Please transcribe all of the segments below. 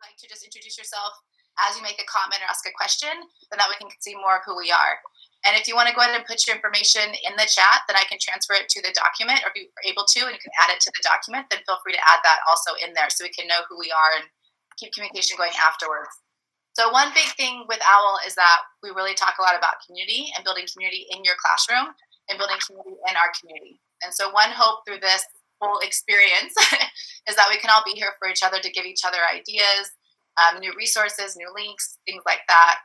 like to just introduce yourself as you make a comment or ask a question, then that we can see more of who we are. And if you want to go ahead and put your information in the chat, then I can transfer it to the document, or if you're able to, and you can add it to the document, then feel free to add that also in there so we can know who we are and keep communication going afterwards. So one big thing with OWL is that we really talk a lot about community and building community in your classroom and building community in our community. And so one hope through this whole experience is that we can all be here for each other to give each other ideas, new resources, new links, things like that.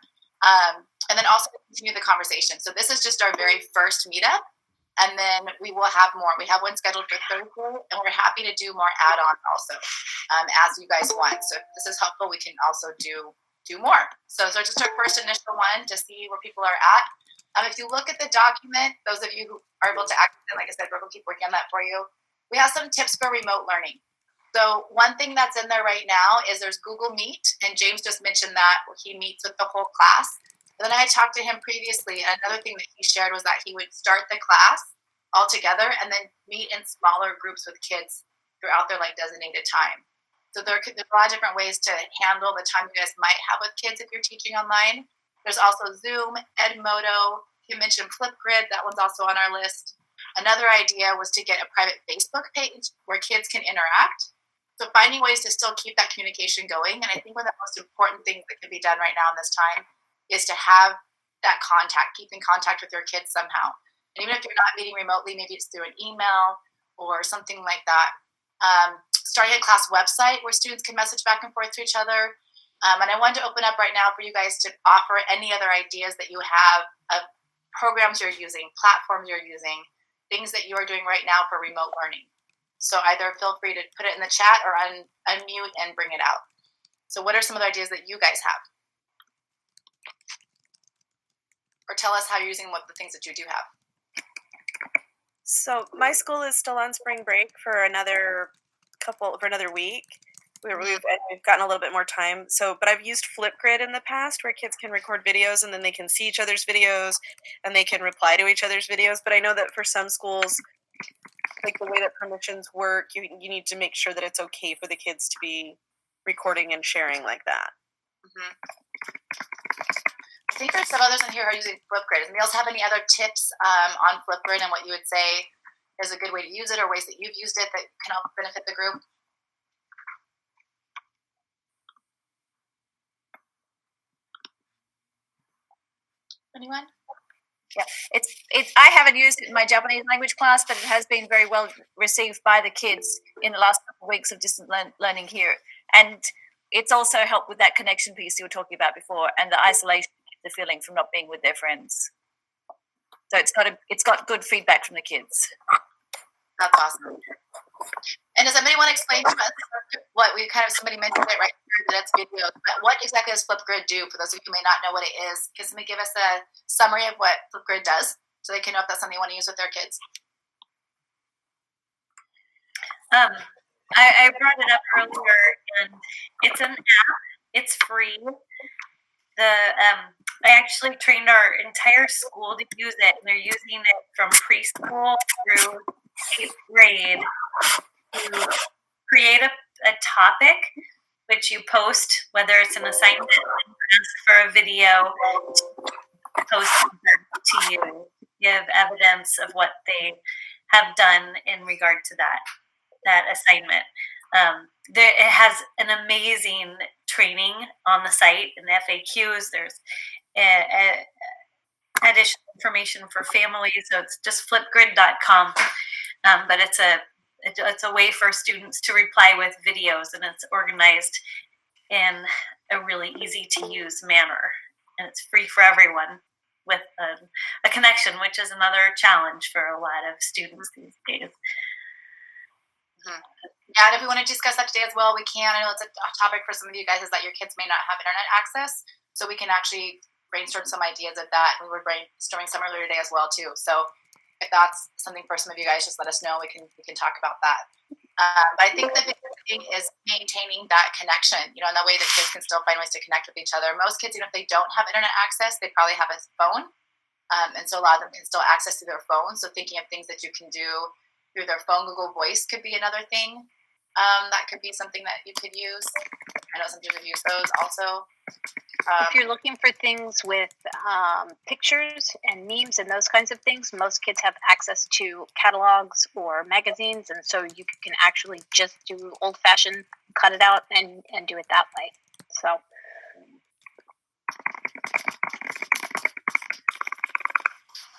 And then also continue the conversation. So this is just our very first meetup. And then we will have more. We have one scheduled for Thursday, and we're happy to do more add-ons also as you guys want. So if this is helpful, we can also do more. So just our first initial one to see where people are at. If you look at the document, those of you who are able to access it, like I said, we'll keep working on that for you. We have some tips for remote learning. So one thing that's in there right now is there's Google Meet, and James just mentioned that where he meets with the whole class. And then I talked to him previously, and another thing that he shared was that he would start the class all together and then meet in smaller groups with kids throughout their designated time. So there's a lot of different ways to handle the time you guys might have with kids if you're teaching online. There's also Zoom, Edmodo. You mentioned Flipgrid. That one's also on our list. Another idea was to get a private Facebook page where kids can interact. So finding ways to still keep that communication going. And I think one of the most important things that can be done right now in this time is to have that contact, keep in contact with your kids somehow. And even if you're not meeting remotely, maybe it's through an email or something like that. Starting a class website where students can message back and forth to each other. And I wanted to open up right now for you guys to offer any other ideas that you have of programs you're using, platforms you're using, things that you are doing right now for remote learning. So either feel free to put it in the chat or unmute and bring it out. So what are some of the ideas that you guys have? Or tell us how you're using the things that you do have. So my school is still on spring break for another week. We've gotten a little bit more time. But I've used Flipgrid in the past where kids can record videos and then they can see each other's videos and they can reply to each other's videos. But I know that for some schools, like the way that permissions work, you need to make sure that it's okay for the kids to be recording and sharing like that. Mm-hmm. I think there's some others in here who are using Flipgrid. Does anybody else have any other tips on Flipgrid and what you would say is a good way to use it or ways that you've used it that can help benefit the group? Anyone? Yeah, I haven't used it in my Japanese language class, but it has been very well received by the kids in the last couple of weeks of distance learning here. And it's also helped with that connection piece you were talking about before and the isolation, the feeling from not being with their friends. So it's got good feedback from the kids. That's awesome. And does anybody want to explain to us what somebody mentioned it right here, that it's videos, but what exactly does Flipgrid do for those of you who may not know what it is? Can somebody give us a summary of what Flipgrid does so they can know if that's something they want to use with their kids? I brought it up earlier, and it's an app. It's free. I actually trained our entire school to use it, and they're using it from preschool through 8th grade to create a topic which you post, whether it's an assignment, ask for a video, post to you, give evidence of what they have done in regard to that assignment. It has an amazing training on the site and FAQs. There's additional information for families. So it's just flipgrid.com. But it's a way for students to reply with videos, and it's organized in a really easy to use manner. And it's free for everyone with a connection, which is another challenge for a lot of students these days. Mm-hmm. Yeah, and if we want to discuss that today as well, we can. I know it's a topic for some of you guys is that your kids may not have internet access, so we can actually brainstorm some ideas of that. We were brainstorming some earlier today as well too. So if that's something for some of you guys, just let us know. We can talk about that. But I think the big thing is maintaining that connection, in the way that kids can still find ways to connect with each other. Most kids, even if they don't have internet access, they probably have a phone. And so a lot of them can still access through their phone. So thinking of things that you can do through their phone, Google Voice could be another thing. That could be something that you could use. I know some people have used those also. If you're looking for things with pictures and memes and those kinds of things, most kids have access to catalogs or magazines, and so you can actually just do old-fashioned, cut it out, and do it that way. So.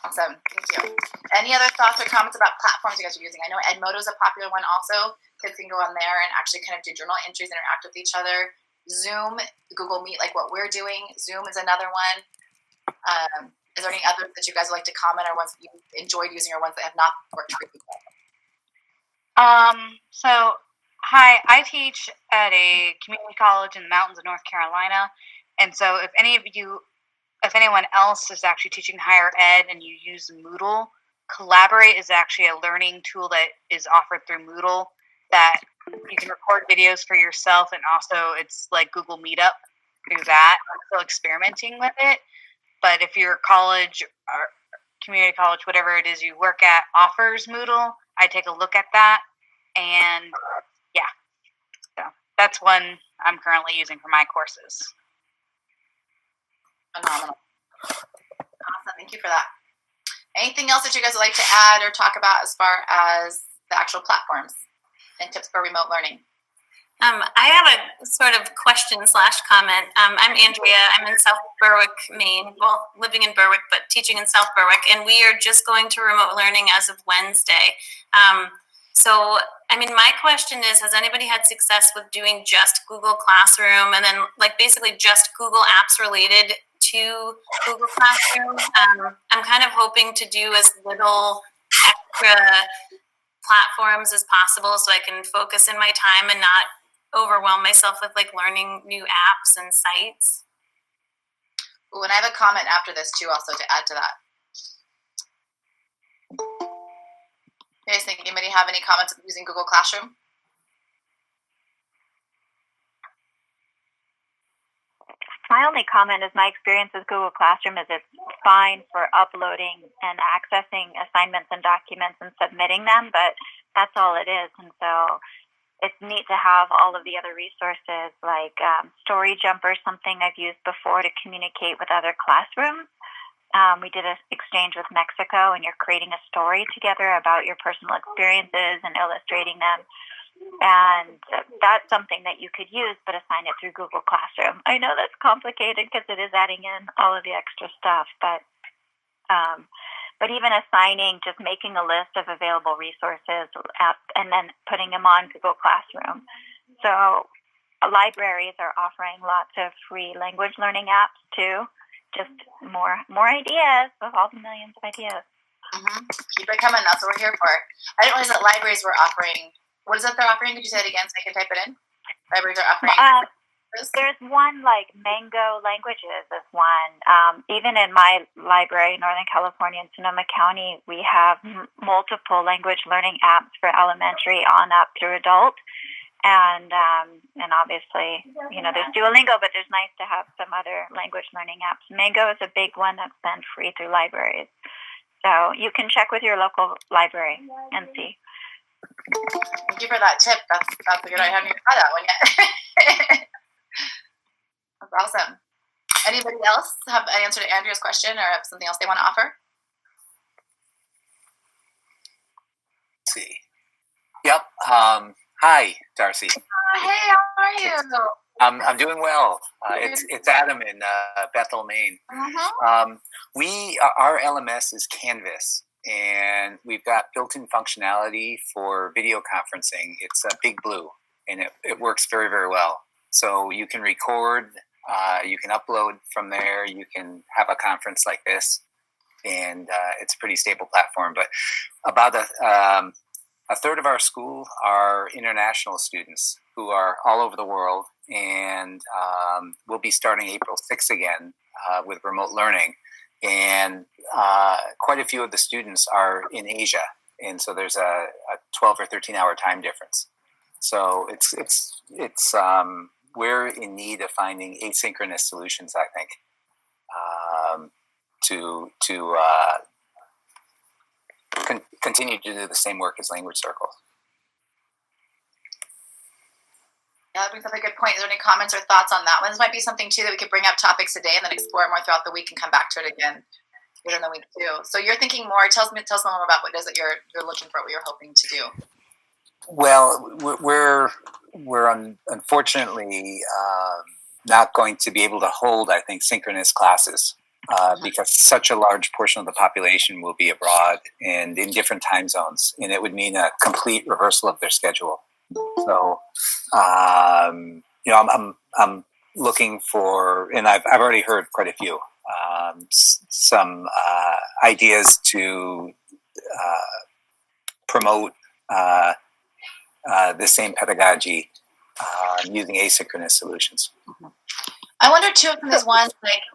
Awesome, thank you. Any other thoughts or comments about platforms you guys are using? I know Edmodo is a popular one also. Kids can go on there and actually kind of do journal entries, interact with each other. Zoom, Google Meet, like what we're doing. Zoom is another one. Is there any others that you guys would like to comment, or ones that you enjoyed using, or ones that have not worked for you? So, hi, I teach at a community college in the mountains of North Carolina. And so if anyone else is actually teaching higher ed and you use Moodle, Collaborate is actually a learning tool that is offered through Moodle that you can record videos for yourself, and also it's like Google Meetup through that. I'm still experimenting with it, but if your college or community college, whatever it is you work at, offers Moodle, I take a look at that, and yeah, so that's one I'm currently using for my courses. Phenomenal. Awesome, thank you for that. Anything else that you guys would like to add or talk about as far as the actual platforms and tips for remote learning? I have a sort of question/comment. I'm Andrea. I'm in South Berwick, Maine. Well, living in Berwick, but teaching in South Berwick. And we are just going to remote learning as of Wednesday. So, I mean, my question is, has anybody had success with doing just Google Classroom and then like basically just Google Apps related to Google Classroom? I'm kind of hoping to do as little extra platforms as possible so I can focus in my time and not overwhelm myself with like learning new apps and sites. Ooh, and I have a comment after this too, also to add to that. You guys think anybody have any comments using Google Classroom? My only comment is my experience with Google Classroom is it's fine for uploading and accessing assignments and documents and submitting them, but that's all it is. And so it's neat to have all of the other resources like Story Jumper, something I've used before to communicate with other classrooms. We did an exchange with Mexico, and you're creating a story together about your personal experiences and illustrating them. And that's something that you could use, but assign it through Google Classroom. I know that's complicated because it is adding in all of the extra stuff, but even assigning, just making a list of available resources and then putting them on Google Classroom. So libraries are offering lots of free language learning apps too. Just more ideas with all the millions of ideas. Mm-hmm. Keep it coming. That's what we're here for. I didn't realize that libraries were offering. What is that they're offering? Could you say it again so I can type it in? Libraries are offering. There's one like Mango Languages is one. Even in my library, Northern California in Sonoma County, we have multiple language learning apps for elementary on up through adult. And obviously, there's Duolingo, but there's nice to have some other language learning apps. Mango is a big one that's been free through libraries. So you can check with your local library and see. Thank you for that tip. That's a good idea. I haven't even tried that one yet. That's awesome. Anybody else have an answer to Andrea's question or have something else they want to offer? Let's see. Yep. Hi, Darcy. Hey, how are you? I'm doing well. It's Adam in Bethel, Maine. Our LMS is Canvas, and we've got built-in functionality for video conferencing. It's Big Blue, and it works very, very well. So you can record, you can upload from there, you can have a conference like this, and it's a pretty stable platform. But about a third of our school are international students who are all over the world, and we'll be starting April 6th again with remote learning. And quite a few of the students are in Asia, and so there's a 12 or 13-hour time difference. So it's we're in need of finding asynchronous solutions, I think, to continue to do the same work as Language Circle. Yeah, that brings up a good point. Is there any comments or thoughts on that one? This might be something too that we could bring up topics today and then explore more throughout the week and come back to it again later in the week too. So you're thinking more. Tell us more about what it is that you're looking for, what you're hoping to do. Well, we're unfortunately not going to be able to hold, I think, synchronous classes because such a large portion of the population will be abroad and in different time zones, and it would mean a complete reversal of their schedule. So, I'm looking for, and I've already heard quite a few, some ideas to promote the same pedagogy using asynchronous solutions. I wonder too if there's one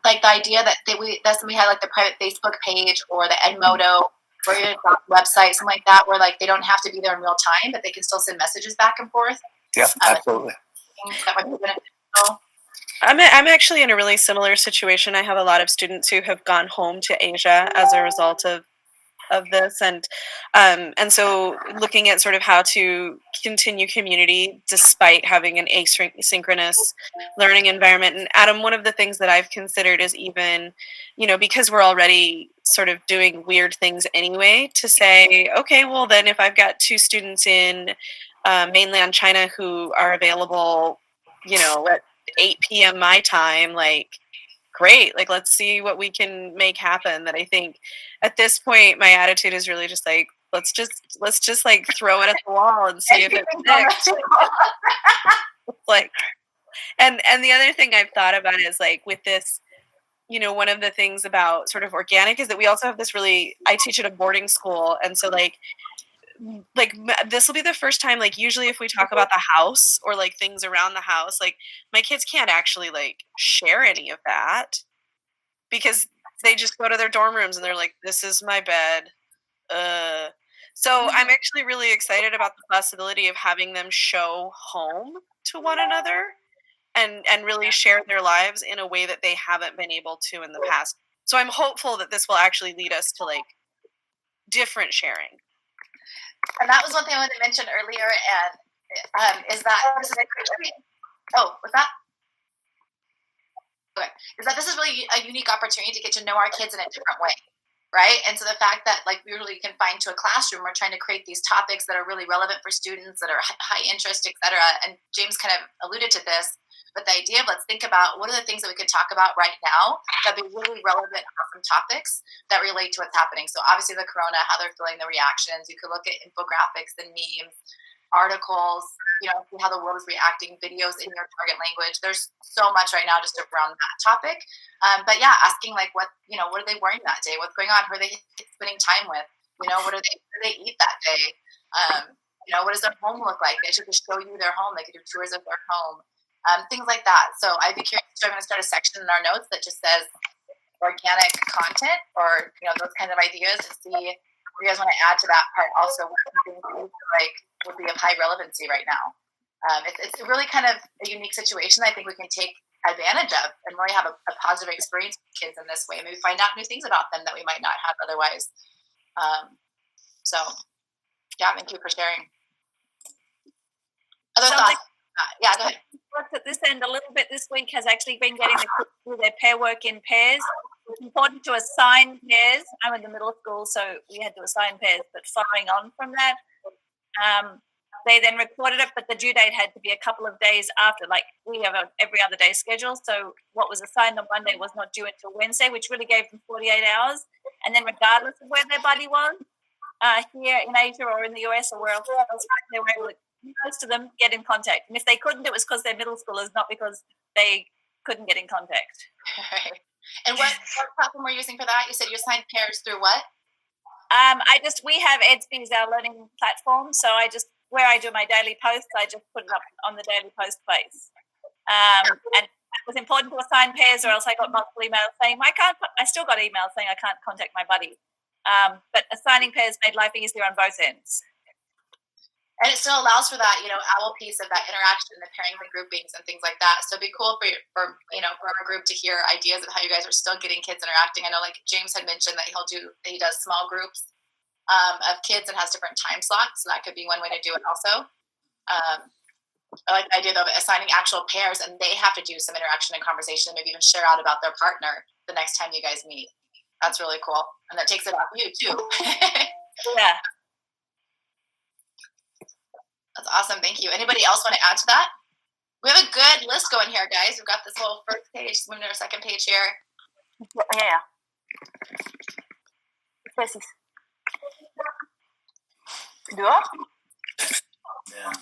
like the idea that we had like the private Facebook page or the Edmodo or your website, something like that, where like they don't have to be there in real time, but they can still send messages back and forth. Yeah, absolutely. That might be beneficial. I'm actually in a really similar situation. I have a lot of students who have gone home to Asia as a result of this, and so looking at sort of how to continue community despite having an asynchronous learning environment. And Adam, one of the things that I've considered is even, because we're already sort of doing weird things anyway, to say, okay, well then if I've got 2 students in mainland China who are available, at 8 p.m. my time, like, great, like let's see what we can make happen. That I think at this point my attitude is really just like, let's just like throw it at the wall and see if it sticks. Like, and the other thing I've thought about is like with this, one of the things about sort of organic is that we also have this I teach at a boarding school, and so like this will be the first time, like usually if we talk about the house or like things around the house, like my kids can't actually like share any of that because they just go to their dorm rooms and they're like, this is my bed. So I'm actually really excited about the possibility of having them show home to one another and really share their lives in a way that they haven't been able to in the past. So I'm hopeful that this will actually lead us to like different sharing. And that was one thing I wanted to mention earlier, and is that this is actually, what's that? Okay, is that this is really a unique opportunity to get to know our kids in a different way, right? And so the fact that like we really can find to a classroom, we're trying to create these topics that are really relevant for students that are high interest, et cetera. And James kind of alluded to this, but the idea of let's think about what are the things that we could talk about right now that'd be really relevant, awesome topics that relate to what's happening. So obviously the corona, how they're feeling, the reactions. You could look at infographics and memes, articles, see how the world is reacting, videos in your target language. There's so much right now just around that topic. But yeah, asking like what are they wearing that day? What's going on? Who are they spending time with? What do they eat that day? What does their home look like? They should just show you their home. They could do tours of their home. Things like that. So I'd be curious. So I'm going to start a section in our notes that just says organic content or those kinds of ideas to see if you guys want to add to that part also what things you feel like would be of high relevancy right now. It's really kind of a unique situation I think we can take advantage of and really have a positive experience with kids in this way. Maybe find out new things about them that we might not have otherwise. So yeah, thank you for sharing. Other thoughts? Yeah, go ahead. Worked at this end a little bit this week has actually been getting the kids to do their pair work in pairs. It's important to assign pairs. I'm in the middle school, so we had to assign pairs, but following on from that, they then recorded it, but the due date had to be a couple of days after. Like we have a every other day schedule, so what was assigned on Monday was not due until Wednesday, which really gave them 48 hours. And then regardless of where their buddy was, here in Asia or in the US or where else, they were able to most of them get in contact. And if they couldn't, it was because they're middle schoolers, not because they couldn't get in contact. Right. And what platform were you using for that? You said you assigned pairs through what? We have Edsby's our learning platform. So where I do my daily posts, I just put it up on the daily post place. And it was important to assign pairs or else I got multiple emails saying, I still got emails saying I can't contact my buddy. But assigning pairs made life easier on both ends. And it still allows for that, OWL piece of that interaction, the pairings and groupings and things like that. So it'd be cool for our group to hear ideas of how you guys are still getting kids interacting. I know like James had mentioned that he does small groups of kids and has different time slots. So that could be one way to do it also. I like the idea of assigning actual pairs, and they have to do some interaction and conversation, maybe even share out about their partner the next time you guys meet. That's really cool, and that takes it off you too. Yeah. That's awesome. Thank you. Anybody else want to add to that? We have a good list going here, guys. We've got this whole first page. Let's move to our second page here. Yeah. Précis. Dehors? Yeah.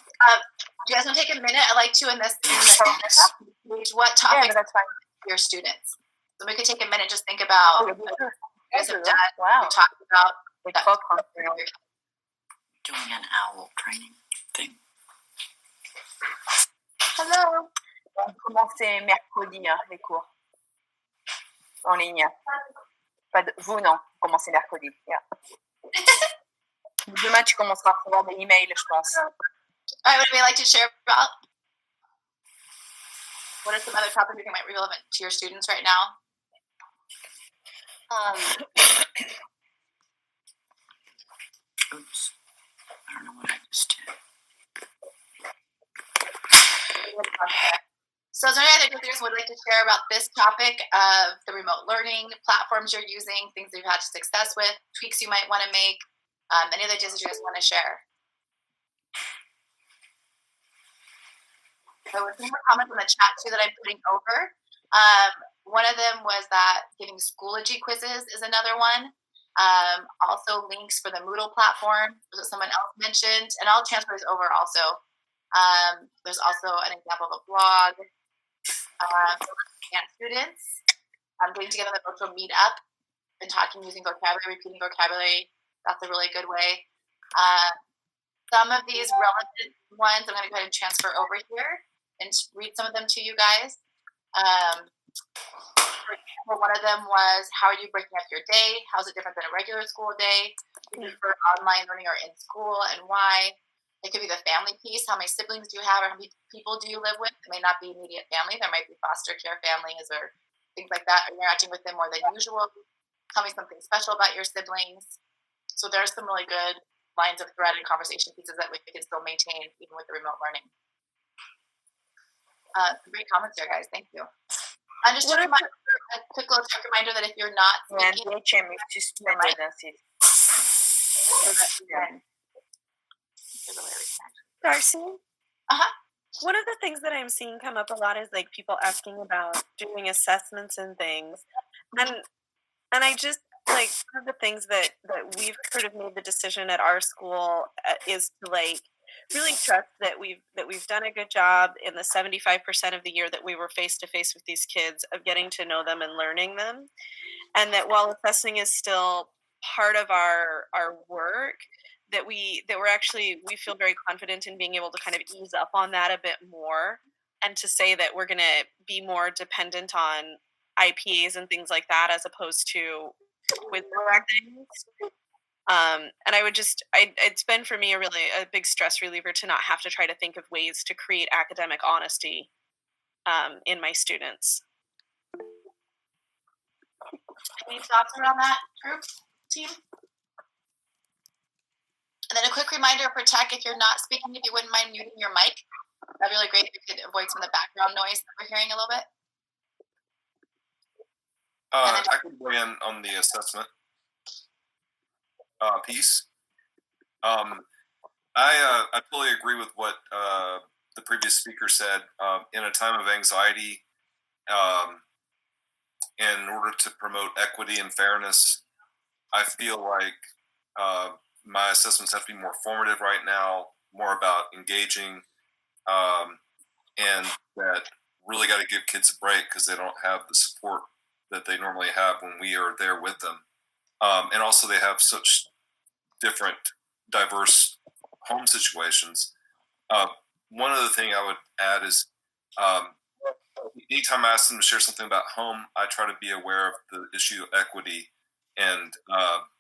You guys want to take a minute? I'd like to in this page, what topics that's fine. your students? So we could take a minute, just think about what you guys have done. Wow. We talked about that. Doing an owl training thing. Hello. On commence mercredi, les cours. En ligne. Pas de, vous, non. Vous commencez mercredi. Yeah. Demain, tu commenceras à recevoir des emails, je pense. All right, what would we like to share about? What are some other topics you think might be relevant to your students right now? Oops. I don't know what I just did. So is there any other groups would like to share about this topic of the remote learning platforms you're using, things that you've had success with, tweaks you might want to make, any other ideas that you guys want to share? So with some more comments in the chat too that I'm putting over. One of them was that giving Schoology quizzes is another one. Also links for the Moodle platform, was what someone else mentioned, and I'll transfer this over also. There's also an example of a blog. And students getting together in a virtual meetup and talking using vocabulary, repeating vocabulary. That's a really good way. Some of these relevant ones I'm going to go ahead and transfer over here and read some of them to you guys. For example, one of them was, how are you breaking up your day? How's it different than a regular school day? Do you prefer online learning or in school, and why? It could be the family piece. How many siblings do you have, or how many people do you live with? It may not be immediate family. There might be foster care families or things like that. Are you interacting with them more than usual? Tell me something special about your siblings. So there's some really good lines of thread and conversation pieces that we can still maintain even with the remote learning. Great comments there, guys. Thank you. And just a quick little check reminder that if you're not speaking, Darcy? Uh-huh. One of the things that I'm seeing come up a lot is like people asking about doing assessments and things. And I just like one of the things that we've sort of made the decision at our school is to like really trust that we've done a good job in the 75% of the year that we were face to face with these kids of getting to know them and learning them. And that while assessing is still part of our work, that we feel very confident in being able to kind of ease up on that a bit more, and to say that we're going to be more dependent on IPAs and things like that as opposed to with things. And I would it's been for me a big stress reliever to not have to try to think of ways to create academic honesty in my students. Any thoughts around that, group, team? And then a quick reminder for tech, if you're not speaking, if you wouldn't mind muting your mic, that'd be really great if you could avoid some of the background noise that we're hearing a little bit. I could weigh in on the assessment piece. I fully agree with what the previous speaker said. In a time of anxiety, in order to promote equity and fairness, I feel like my assessments have to be more formative right now, more about engaging, and that really got to give kids a break because they don't have the support that they normally have when we are there with them. And also they have such different, diverse home situations. One other thing I would add is anytime I ask them to share something about home, I try to be aware of the issue of equity. And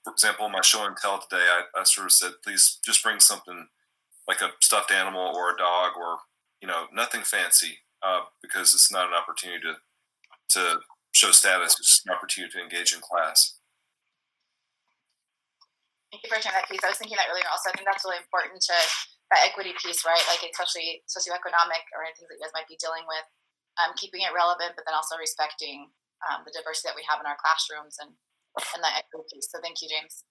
for example, my show and tell today, I sort of said, please just bring something like a stuffed animal or a dog or, nothing fancy, because it's not an opportunity to show status. It's an opportunity to engage in class. Thank you for sharing that piece. I was thinking that earlier also. I think that's really important to that equity piece, right? Like especially socioeconomic or anything that you guys might be dealing with, keeping it relevant, but then also respecting the diversity that we have in our classrooms and that equity piece. So thank you, James.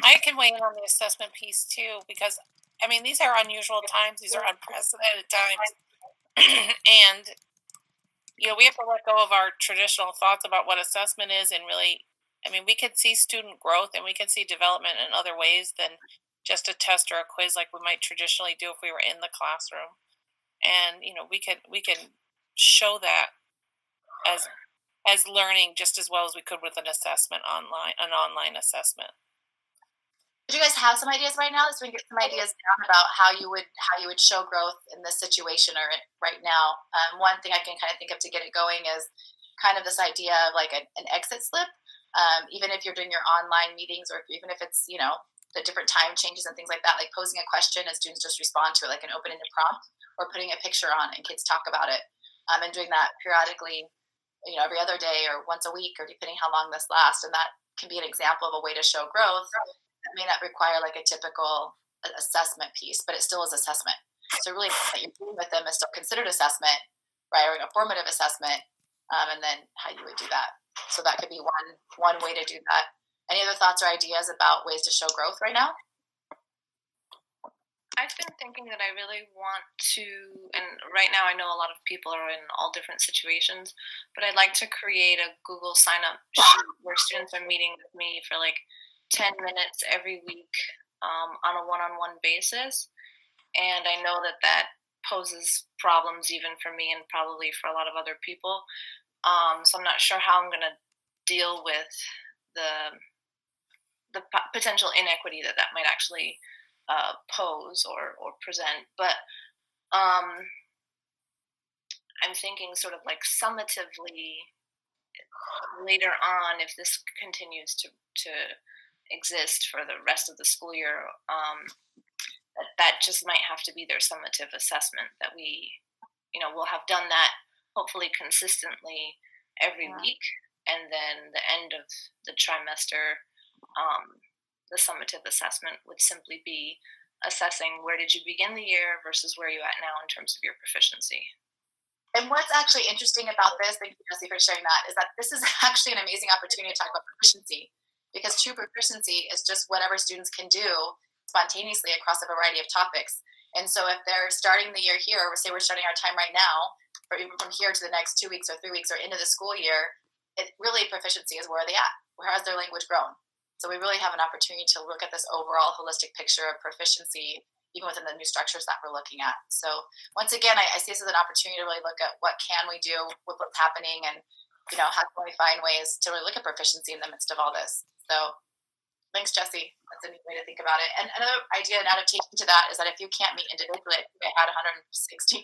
I can weigh in on the assessment piece too, because I mean, these are unusual times. These are unprecedented times. And, you know, we have to let go of our traditional thoughts about what assessment is and really, I mean, we can see student growth and we can see development in other ways than just a test or a quiz like we might traditionally do if we were in the classroom. And, you know, we can show that as learning just as well as we could with an online assessment. Do you guys have some ideas right now? So we can get some ideas down about how you would show growth in this situation or right now. One thing I can kind of think of to get it going is kind of this idea of like an exit slip. Even if you're doing your online meetings, or even if it's, you know, the different time changes and things like that, like posing a question and students just respond to it, like an open-ended prompt, or putting a picture on it and kids talk about it, and doing that periodically, you know, every other day or once a week, or depending how long this lasts. And that can be an example of a way to show growth. That may not require like a typical assessment piece, but it still is assessment. So really what you're doing with them is still considered assessment, right, or a formative assessment, and then how you would do that. So that could be one way to do that. Any other thoughts or ideas about ways to show growth right now? I've been thinking that I really want to, and right now I know a lot of people are in all different situations, but I'd like to create a Google sign-up sheet where students are meeting with me for like 10 minutes every week on a one-on-one basis. And I know that poses problems even for me and probably for a lot of other people. So I'm not sure how I'm going to deal with the potential inequity that might actually pose or present. But I'm thinking sort of like summatively later on, if this continues to exist for the rest of the school year, that just might have to be their summative assessment, that we, you know, we'll have done that hopefully consistently every week, and then the end of the trimester, the summative assessment would simply be assessing where did you begin the year versus where are you at now in terms of your proficiency. And what's actually interesting about this, thank you, Jessie, for sharing that, is that this is actually an amazing opportunity to talk about proficiency, because true proficiency is just whatever students can do spontaneously across a variety of topics. And so if they're starting the year here, or say we're starting our time right now, or even from here to the next 2 weeks or 3 weeks or into the school year, it really, proficiency is where are they at? Where has their language grown? So we really have an opportunity to look at this overall holistic picture of proficiency, even within the new structures that we're looking at. So once again, I see this as an opportunity to really look at what can we do with what's happening, and, you know, how can we find ways to really look at proficiency in the midst of all this. So thanks, Jessie. That's a neat way to think about it. And another idea and adaptation to that is that if you can't meet individually, I think I had 160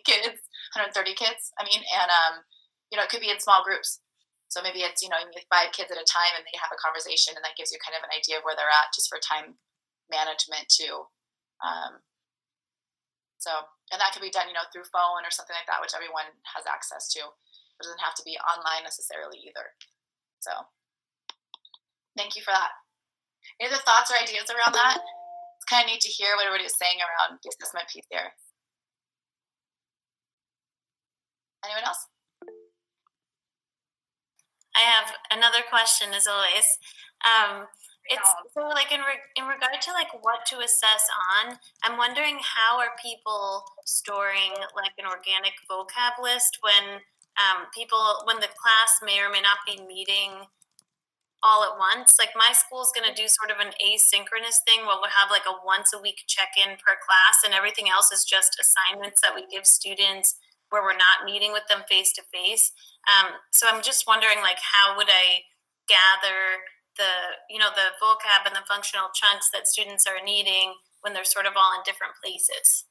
kids, 130 kids, and, you know, it could be in small groups. So maybe it's, you know, you meet 5 kids at a time and they have a conversation, and that gives you kind of an idea of where they're at just for time management too. And that could be done, you know, through phone or something like that, which everyone has access to. It doesn't have to be online necessarily either. So thank you for that. Any other thoughts or ideas around that? It's kind of neat to hear what everybody is saying around the assessment piece there. Anyone else? I have another question, as always. It's so like in regard to like what to assess on, I'm wondering how are people storing like an organic vocab list when when the class may or may not be meeting all at once. Like my school's going to do sort of an asynchronous thing where we'll have like a once a week check-in per class, and everything else is just assignments that we give students where we're not meeting with them face to face. So I'm just wondering, like, how would I gather the vocab and the functional chunks that students are needing when they're sort of all in different places?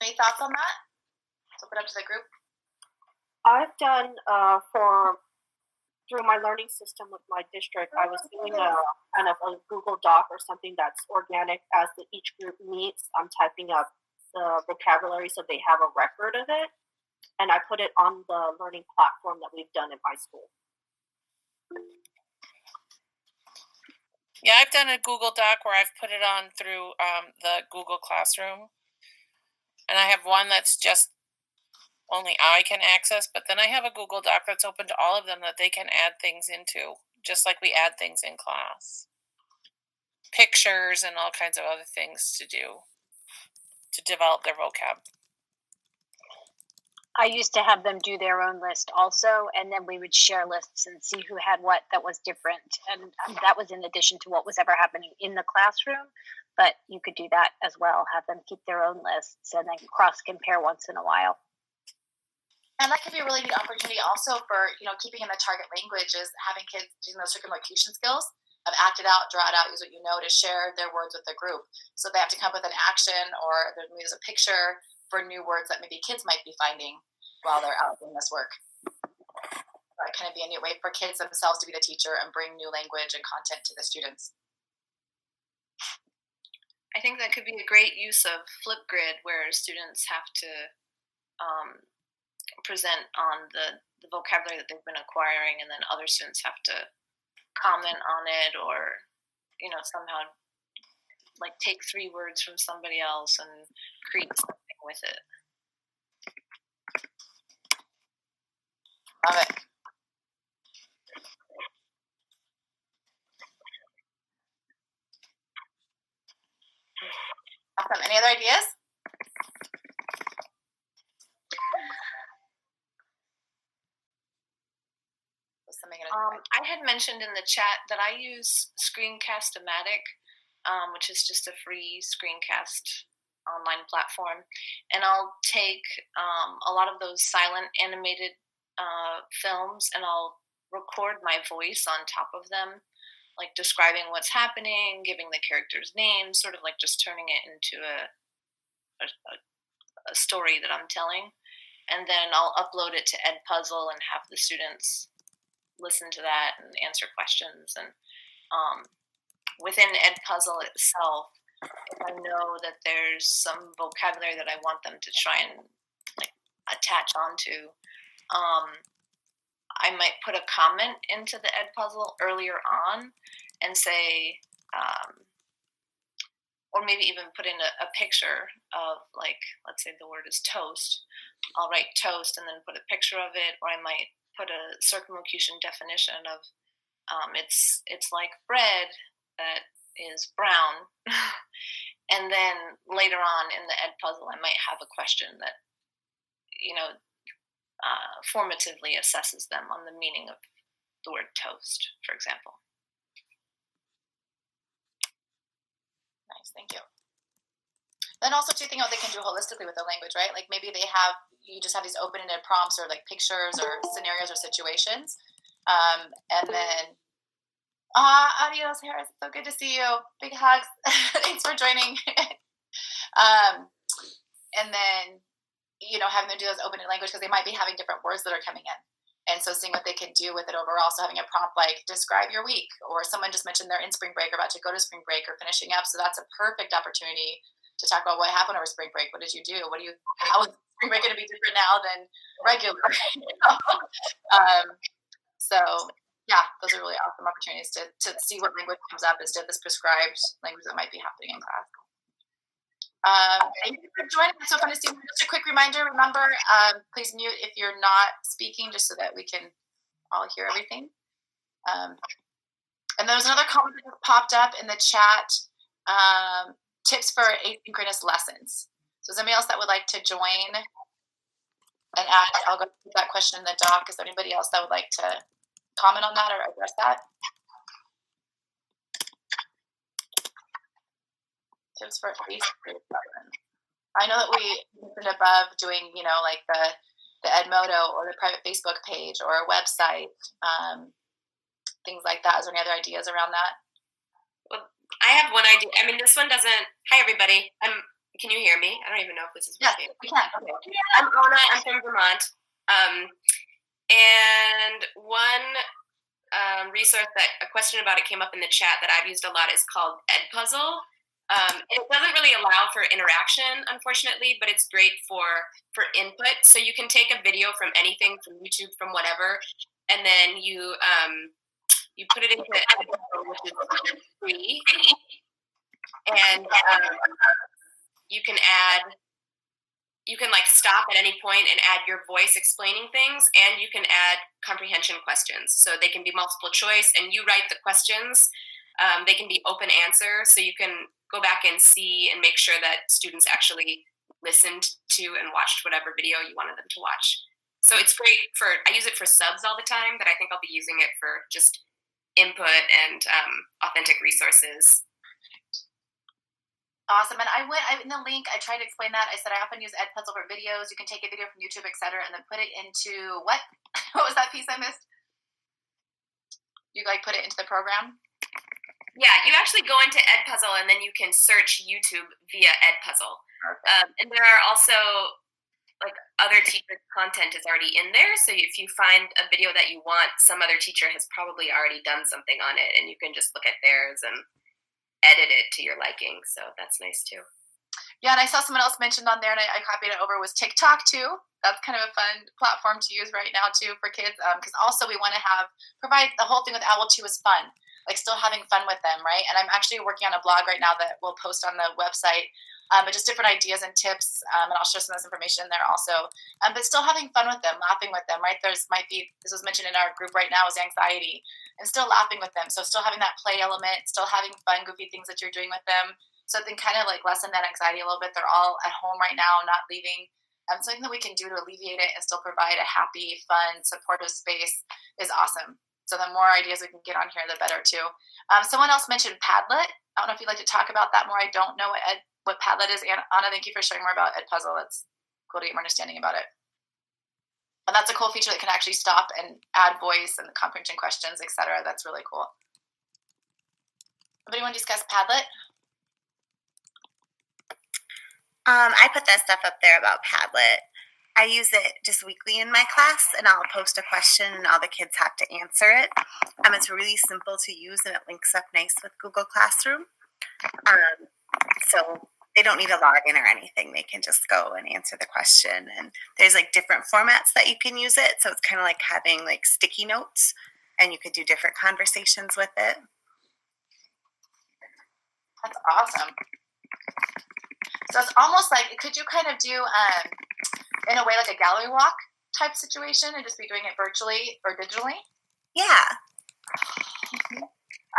Any thoughts on that? Let's open up to the group. I've done through my learning system with my district, I was doing a kind of a Google Doc or something that's organic as each group meets. I'm typing up the vocabulary so they have a record of it, and I put it on the learning platform that we've done in my school. Yeah, I've done a Google Doc where I've put it on through the Google Classroom. And I have one that's just only I can access, but then I have a Google Doc that's open to all of them that they can add things into, just like we add things in class. Pictures and all kinds of other things to do to develop their vocab. I used to have them do their own list also, and then we would share lists and see who had what that was different. And that was in addition to what was ever happening in the classroom. But you could do that as well, have them keep their own lists and then cross-compare once in a while. And that could be a really neat opportunity also for, keeping in the target language is having kids using those circumlocution skills of act it out, draw it out, use what you know to share their words with the group. So they have to come up with an action or there's a picture for new words that maybe kids might be finding while they're out doing this work. That kind of be a neat way for kids themselves to be the teacher and bring new language and content to the students. I think that could be a great use of Flipgrid, where students have to present on the vocabulary that they've been acquiring, and then other students have to comment on it, or somehow like take 3 words from somebody else and create something with it. Love it. Awesome. Any other ideas? I had mentioned in the chat that I use Screencast-O-Matic, which is just a free screencast online platform, and I'll take a lot of those silent animated films and I'll record my voice on top of them, like describing what's happening, giving the characters names, sort of like just turning it into a story that I'm telling, and then I'll upload it to Edpuzzle and have the students listen to that and answer questions. And within Edpuzzle itself, if I know that there's some vocabulary that I want them to try and attach onto, I might put a comment into the Edpuzzle earlier on and say, or maybe even put in a picture of, let's say the word is toast. I'll write toast and then put a picture of it, or I might put a circumlocution definition of it's like bread that is brown. And then later on in the Edpuzzle, I might have a question that formatively assesses them on the meaning of the word toast, for example. Nice, thank you. Then also too, think what they can do holistically with the language, right? Like maybe you just have these open-ended prompts or like pictures or scenarios or situations. And then, adios, Harris. It's so good to see you. Big hugs. Thanks for joining. And then, having them do those open-ended language because they might be having different words that are coming in. And so seeing what they can do with it overall. So having a prompt like describe your week, or someone just mentioned they're in spring break or about to go to spring break or finishing up. So that's a perfect opportunity to talk about what happened over spring break. What did you do? How is spring break going to be different now than regular? So yeah, those are really awesome opportunities to see what language comes up instead of this prescribed language that might be happening in class. Thank you for joining. It's so fun to see you. Just a quick reminder, remember, please mute if you're not speaking, just so that we can all hear everything. And there was another comment that popped up in the chat, tips for asynchronous lessons. So is there anybody else that would like to join and add? I'll go put that question in the doc. Is there anybody else that would like to comment on that or address that? Tips for asynchronous lessons. I know that we mentioned above doing, like the Edmodo or the private Facebook page or a website, things like that. Is there any other ideas around that? I have one idea. I mean, this one doesn't. Hi, everybody. Can you hear me? I don't even know if this is working. Yeah, we can. Okay. I'm Anna. I'm from Vermont. And one a question about it came up in the chat that I've used a lot is called Edpuzzle. It doesn't really allow for interaction, unfortunately, but it's great for input. So you can take a video from anything, from YouTube, from whatever, and then you put it into Edpuzzle which is free, and you can like stop at any point and add your voice explaining things, and you can add comprehension questions. So they can be multiple choice, and you write the questions. They can be open answer, so you can go back and see and make sure that students actually listened to and watched whatever video you wanted them to watch. So it's great I use it for subs all the time, but I think I'll be using it for just input and authentic resources. Awesome. And in the link, I tried to explain that. I said I often use Edpuzzle for videos. You can take a video from YouTube, etc., and then put it into what? What was that piece I missed? You put it into the program? Yeah, you actually go into Edpuzzle and then you can search YouTube via Edpuzzle. And there are also other teachers' content is already in there. So if you find a video that you want, some other teacher has probably already done something on it, and you can just look at theirs and edit it to your liking. So that's nice too. Yeah, and I saw someone else mentioned on there, and I copied it over, was TikTok too. That's kind of a fun platform to use right now too for kids, because also we want to provide the whole thing with Owl 2 is fun. Still having fun with them, right? And I'm actually working on a blog right now that we'll post on the website, but just different ideas and tips, and I'll share some of this information there also. But still having fun with them, laughing with them, right? This was mentioned in our group right now, is anxiety, and still laughing with them. So still having that play element, still having fun, goofy things that you're doing with them. So then kind of lessen that anxiety a little bit. They're all at home right now, not leaving. Something that we can do to alleviate it and still provide a happy, fun, supportive space is awesome. So the more ideas we can get on here, the better too. Someone else mentioned Padlet. I don't know if you'd like to talk about that more. I don't know what Padlet is. Anna, thank you for sharing more about Edpuzzle. It's cool to get more understanding about it. And that's a cool feature that can actually stop and add voice and the comprehension questions, etc. That's really cool. Anybody want to discuss Padlet? I put that stuff up there about Padlet. I use it just weekly in my class, and I'll post a question and all the kids have to answer it. It's really simple to use, and it links up nice with Google Classroom. So they don't need a login or anything. They can just go and answer the question. And there's different formats that you can use it. So it's kind of like having sticky notes, and you could do different conversations with it. That's awesome. So it's almost could you kind of do, in a way, a gallery walk type situation and just be doing it virtually or digitally? Yeah.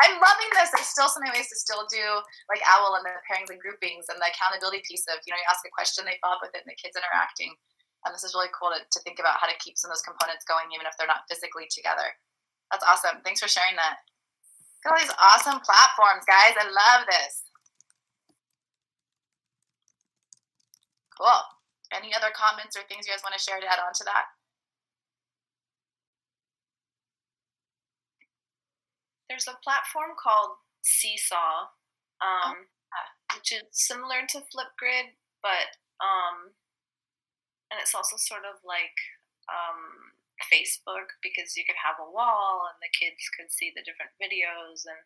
I'm loving this. There's still so many ways to still do OWL and the pairings and groupings and the accountability piece of, you ask a question, they follow up with it, and the kids interacting. And this is really cool to think about how to keep some of those components going, even if they're not physically together. That's awesome. Thanks for sharing that. Look at all these awesome platforms, guys. I love this. Cool. Any other comments or things you guys want to share to add on to that? There's a platform called Seesaw, which is similar to Flipgrid, but and it's also sort of like Facebook, because you could have a wall and the kids could see the different videos, and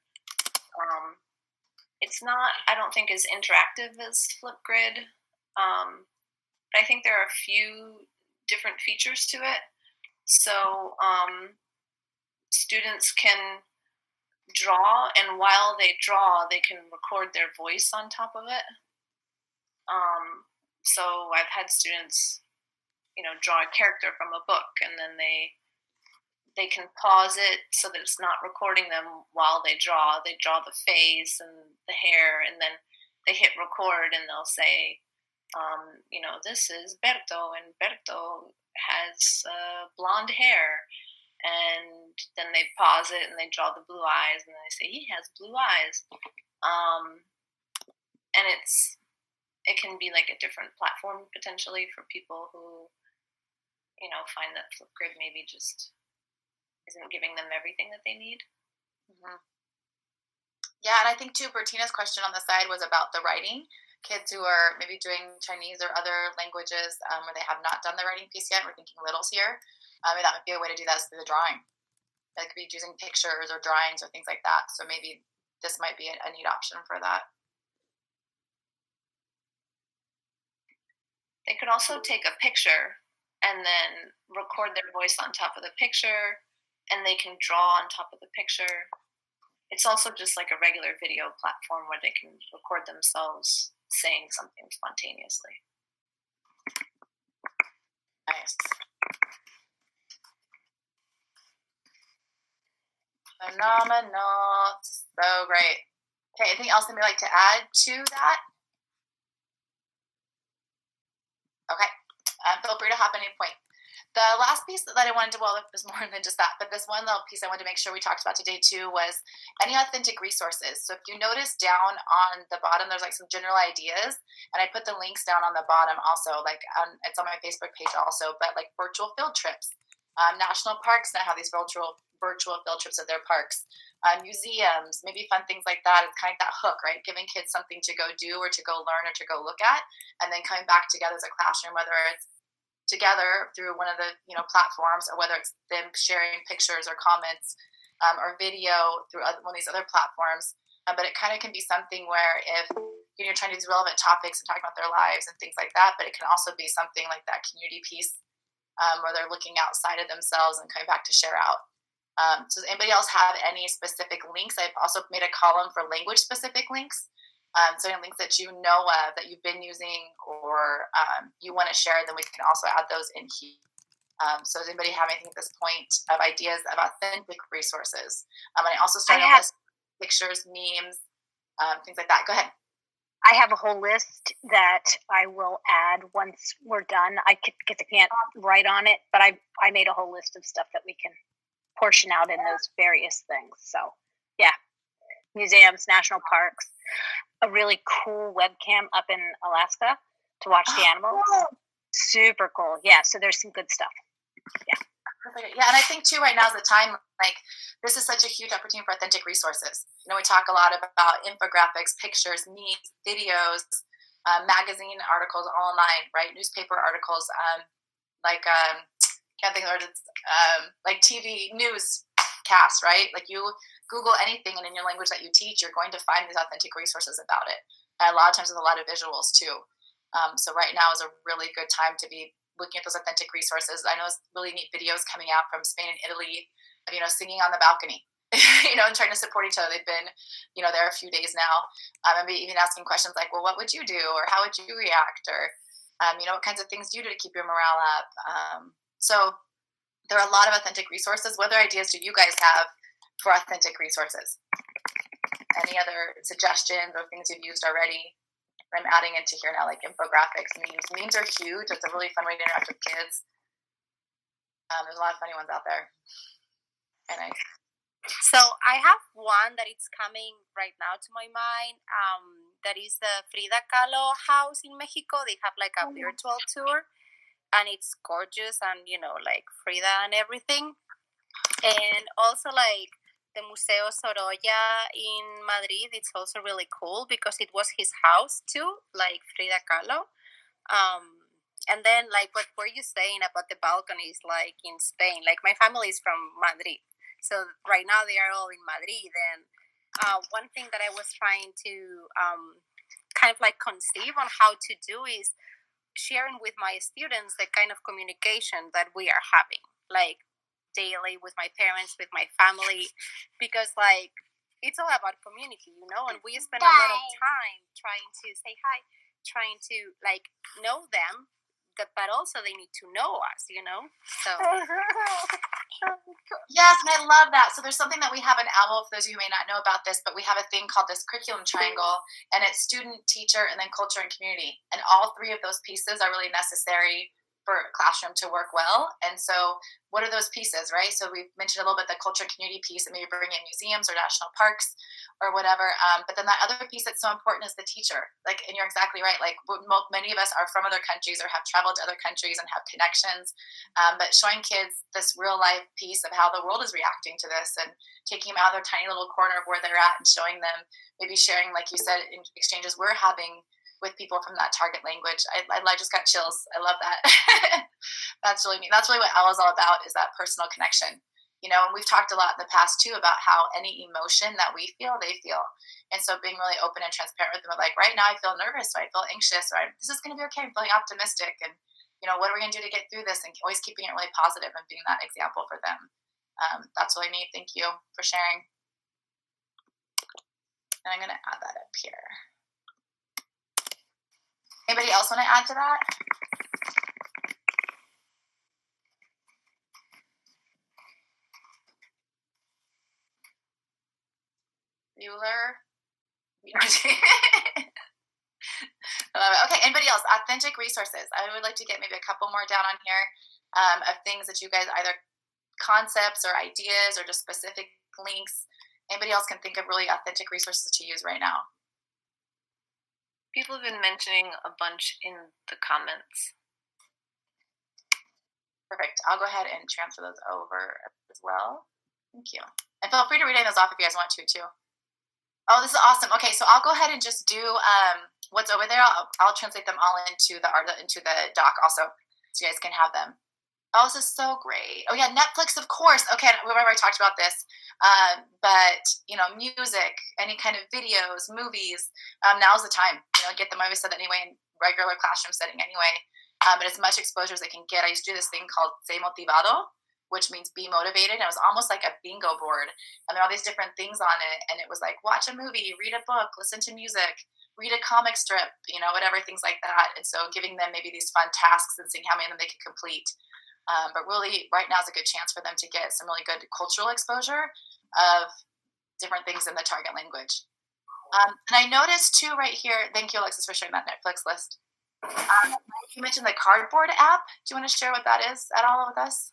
it's not, I don't think, as interactive as Flipgrid. But I think there are a few different features to it. So students can draw, and while they draw, they can record their voice on top of it. So I've had students, draw a character from a book, and then they can pause it so that it's not recording them while they draw. They draw the face and the hair, and then they hit record, and they'll say, this is Berto, and Berto has blonde hair. And then they pause it and they draw the blue eyes, and then they say, he has blue eyes. And it can be a different platform potentially for people who, find that Flipgrid maybe just isn't giving them everything that they need. Mm-hmm. Yeah, and I think too, Bertina's question on the side was about the writing. Kids who are maybe doing Chinese or other languages where they have not done the writing piece yet. We're thinking littles here. That might be a way to do that is through the drawing. They could be using pictures or drawings or things like that. So maybe this might be a neat option for that. They could also take a picture and then record their voice on top of the picture, and they can draw on top of the picture. It's also just like a regular video platform where they can record themselves saying something spontaneously. Nice. Phenomenal. So great. Okay, anything else that you'd like to add to that? Okay, feel free to hop at any point. The last piece that I wanted to, well, it was more than just that, but this one little piece I wanted to make sure we talked about today too was any authentic resources. So if you notice down on the bottom, there's like some general ideas, and I put the links down on the bottom also, like it's on my Facebook page also, but like virtual field trips. National parks now have these virtual field trips at their parks. Museums, maybe fun things like that. It's kind of like that hook, right? Giving kids something to go do or to go learn or to go look at, and then coming back together as a classroom, whether it's together through one of the platforms, or whether it's them sharing pictures or comments or video through one of these other platforms. But it kind of can be something where if you're trying to do relevant topics and talking about their lives and things like that, but it can also be something like that community piece where they're looking outside of themselves and coming back to share out. So does anybody else have any specific links? I've also made a column for language specific links. So any links that you know of that you've been using or you want to share, then we can also add those in here. So does anybody have anything at this point of ideas of authentic resources? And I also started a list of pictures, memes, things like that. Go ahead. I have a whole list that I will add once we're done. Because I can't write on it, but I made a whole list of stuff that we can portion out in those various things. So yeah, museums, national parks, a really cool webcam up in Alaska to watch the animals. Super cool. Yeah, so there's some good stuff. Yeah. Yeah, and I think too right now is the time, like this is such a huge opportunity for authentic resources. We talk a lot about infographics, pictures, memes, videos, magazine articles online, right? Newspaper articles, can't think of it, like TV newscasts, right? Like you Google anything and in your language that you teach, you're going to find these authentic resources about it. And a lot of times with a lot of visuals too. So right now is a really good time to be looking at those authentic resources. I know it's really neat videos coming out from Spain and Italy of, singing on the balcony, and trying to support each other. They've been, there a few days now. Maybe even asking questions like, well, what would you do? Or how would you react? Or, what kinds of things do you do to keep your morale up? So there are a lot of authentic resources. What other ideas do you guys have for authentic resources? Any other suggestions or things you've used already? I'm adding into here now, like infographics, memes. Memes are huge. It's a really fun way to interact with kids. There's a lot of funny ones out there. And So I have one that is coming right now to my mind. That is the Frida Kahlo house in Mexico. They have like a virtual tour, and it's gorgeous, and like Frida and everything. And also like the Museo Sorolla in Madrid, it's also really cool because it was his house too, like Frida Kahlo. And then like what were you saying about the balconies, like in Spain? Like my family is from Madrid, so right now they are all in Madrid. And one thing that I was trying to kind of like conceive on how to do is sharing with my students the kind of communication that we are having, like daily with my parents, with my family, because like it's all about community, and we spend a lot of time trying to say hi, trying to like know them, but also they need to know us, so yes, and I love that. So there's something that we have in OWL, for those of you who may not know about this, but we have a thing called this curriculum triangle, and it's student, teacher, and then culture and community, and all three of those pieces are really necessary for a classroom to work well. And so what are those pieces, right? So we've mentioned a little bit the culture and community piece, and maybe bring in museums or national parks or whatever. But then that other piece that's so important is the teacher. Like, and you're exactly right. Like many of us are from other countries or have traveled to other countries and have connections. But showing kids this real life piece of how the world is reacting to this, and taking them out of their tiny little corner of where they're at and showing them, maybe sharing, like you said, in exchanges we're having with people from that target language. I just got chills. I love that. That's really neat. That's really what OWL is all about, is that personal connection. And we've talked a lot in the past too about how any emotion that we feel, they feel. And so being really open and transparent with them, like right now I feel nervous, or I feel anxious, or this is going to be okay. I'm feeling optimistic. And, what are we going to do to get through this? And always keeping it really positive and being that example for them. That's really neat. Thank you for sharing. And I'm going to add that up here. Anybody else want to add to that? Bueller? I love it. Okay, anybody else? Authentic resources. I would like to get maybe a couple more down on here of things that you guys, either concepts or ideas or just specific links. Anybody else can think of really authentic resources to use right now? People have been mentioning a bunch in the comments. Perfect. I'll go ahead and transfer those over as well. Thank you. And feel free to read those off if you guys want to too. Oh, this is awesome. Okay, so I'll go ahead and just do what's over there. I'll translate them all into the doc also, so you guys can have them. Oh, this is so great. Oh yeah, Netflix, of course. Okay, we've already talked about this. But music, any kind of videos, movies. Now's the time. Get them. I always said that anyway in regular classroom setting anyway. But as much exposure as they can get. I used to do this thing called "Sé Motivado," which means be motivated. And it was almost like a bingo board. And there are all these different things on it. And it was like, watch a movie, read a book, listen to music, read a comic strip, whatever, things like that. And so giving them maybe these fun tasks and seeing how many of them they can complete. But really, right now is a good chance for them to get some really good cultural exposure of different things in the target language. And I noticed too right here, thank you, Alexis, for sharing that Netflix list. You mentioned the Cardboard app. Do you want to share what that is at all with us?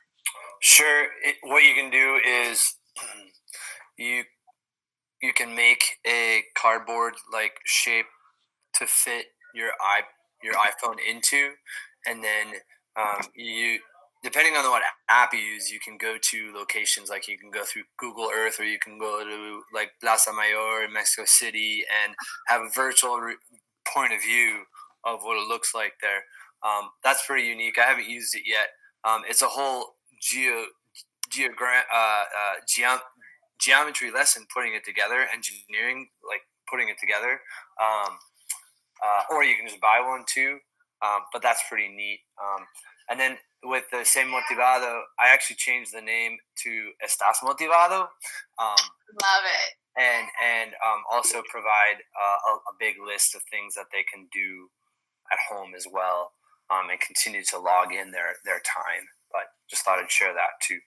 Sure. What you can do is you can make a cardboard like shape to fit your iPhone into, and then you, depending on what app you use, you can go to locations, like you can go through Google Earth, or you can go to like Plaza Mayor in Mexico City and have a virtual point of view of what it looks like there. That's pretty unique. I haven't used it yet. It's a whole geometry lesson, putting it together, engineering, like putting it together. Or you can just buy one too. But that's pretty neat. And then with the Sé Motivado, I actually changed the name to Estás Motivado. Love it. And also provide a big list of things that they can do at home as well, and continue to log in their time. But just thought I'd share that too.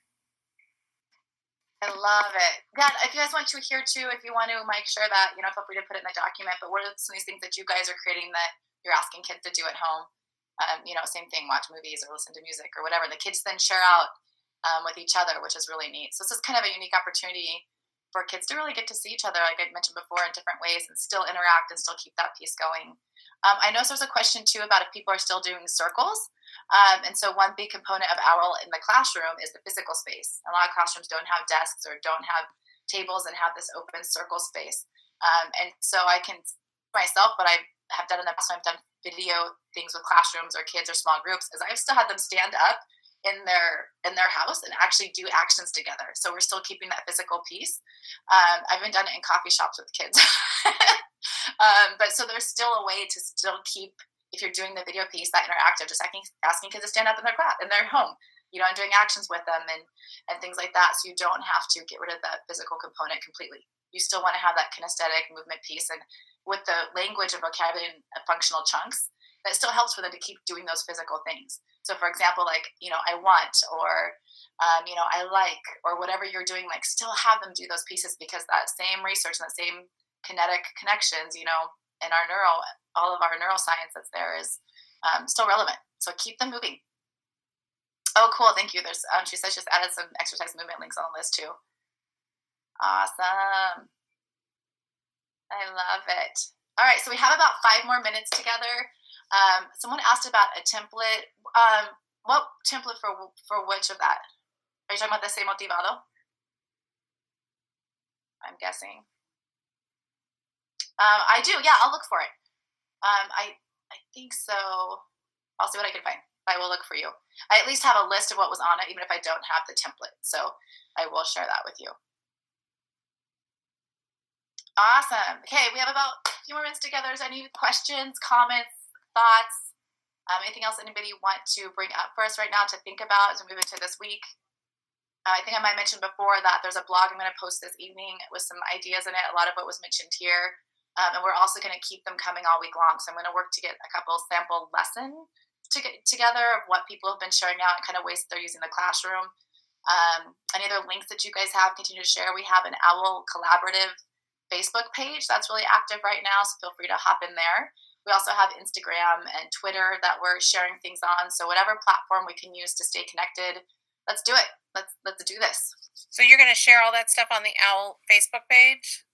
I love it. Yeah, if you guys want to hear too, if you want to, Mike, share that, feel free to put it in the document. But what are some of these things that you guys are creating that you're asking kids to do at home? Same thing, watch movies or listen to music or whatever. The kids then share out with each other, which is really neat. So this is kind of a unique opportunity for kids to really get to see each other, like I mentioned before, in different ways and still interact and still keep that piece going. I know there's a question too about if people are still doing circles. And so one big component of OWL in the classroom is the physical space. A lot of classrooms don't have desks or don't have tables and have this open circle space. And so I can myself, what I have done in the past when I've done video things with classrooms or kids or small groups, is I've still had them stand up in their house and actually do actions together. So we're still keeping that physical piece. I've even done it in coffee shops with kids. But so there's still a way to still keep, if you're doing the video piece, that interactive, just asking kids to stand up in their home, and doing actions with them and things like that. So you don't have to get rid of that physical component completely. You still want to have that kinesthetic movement piece, and with the language and vocabulary and functional chunks, that still helps for them to keep doing those physical things. So for example, like, I want, or, I like, or whatever you're doing, like still have them do those pieces, because that same research and that same kinetic connections, in all of our neuroscience that's there is still relevant. So keep them moving. Oh, cool. Thank you. There's, she says she's added some exercise movement links on the list too. Awesome. I love it. All right. So we have about 5 more minutes together. Someone asked about a template. What template for which of that? Are you talking about the Sé Motivado? I'm guessing. I do. Yeah, I'll look for it. I think so. I'll see what I can find. I will look for you. I at least have a list of what was on it, even if I don't have the template. So I will share that with you. Awesome. Okay, we have about a few more minutes together. Is there any questions, comments, thoughts? Anything else anybody want to bring up for us right now to think about as we move into this week? I think I might mention before that there's a blog I'm going to post this evening with some ideas in it. A lot of what was mentioned here. And we're also going to keep them coming all week long. So I'm going to work to get a couple sample lessons together of what people have been sharing out and kind of ways they're using the classroom. Any other links that you guys have, continue to share. We have an OWL collaborative Facebook page that's really active right now, so feel free to hop in there. We also have Instagram and Twitter that we're sharing things on. So whatever platform we can use to stay connected, let's do it. Let's do this. So you're going to share all that stuff on the OWL Facebook page?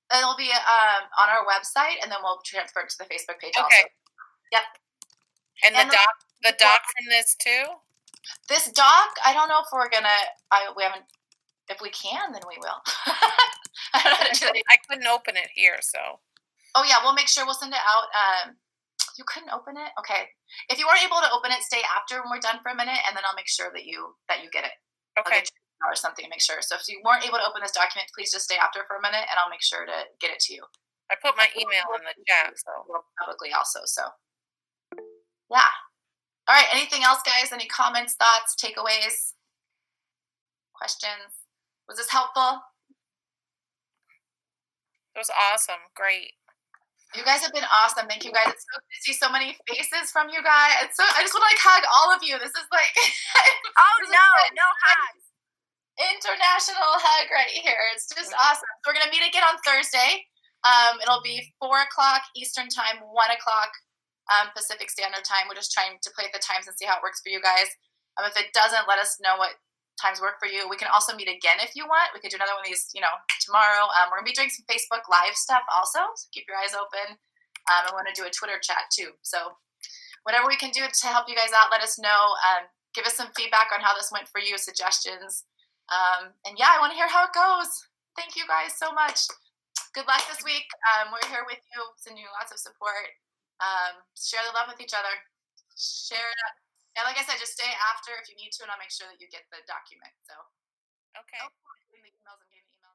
It'll be on our website, and then we'll transfer it to the Facebook page also. Yep. And the doc from this too? This doc, I don't know if we're gonna. We haven't. If we can, then we will. I don't know how to do that. I couldn't open it here, so. Oh yeah, we'll make sure we'll send it out. You couldn't open it? Okay. If you weren't able to open it, stay after when we're done for a minute, and then I'll make sure that you get it. Okay. Or something to make sure. So if you weren't able to open this document, please just stay after for a minute, and I'll make sure to get it to you. I put my email in the chat, so publicly also. So yeah. All right. Anything else, guys? Any comments, thoughts, takeaways, questions? Was this helpful? It was awesome. Great. You guys have been awesome. Thank you, guys. It's so good to see so many faces from you guys. I just want to hug all of you. This is like no hugs. International hug right here. It's just awesome. We're gonna meet again on Thursday. It'll be 4:00 Eastern time, 1:00 Pacific Standard Time. We're just trying to play with the times and see how it works for you guys. If it doesn't, let us know what times work for you. We can also meet again if you want. We could do another one of these, tomorrow. We're gonna be doing some Facebook Live stuff also, so keep your eyes open. I want to do a Twitter chat too. So whatever we can do to help you guys out, let us know. Give us some feedback on how this went for you, suggestions. And yeah, I want to hear how it goes. Thank you guys so much. Good luck this week. We're here with you, sending you lots of support. Share the love with each other. Share it up. And like I said, just stay after if you need to, and I'll make sure that you get the document. So, okay. Oh, I'm getting emails.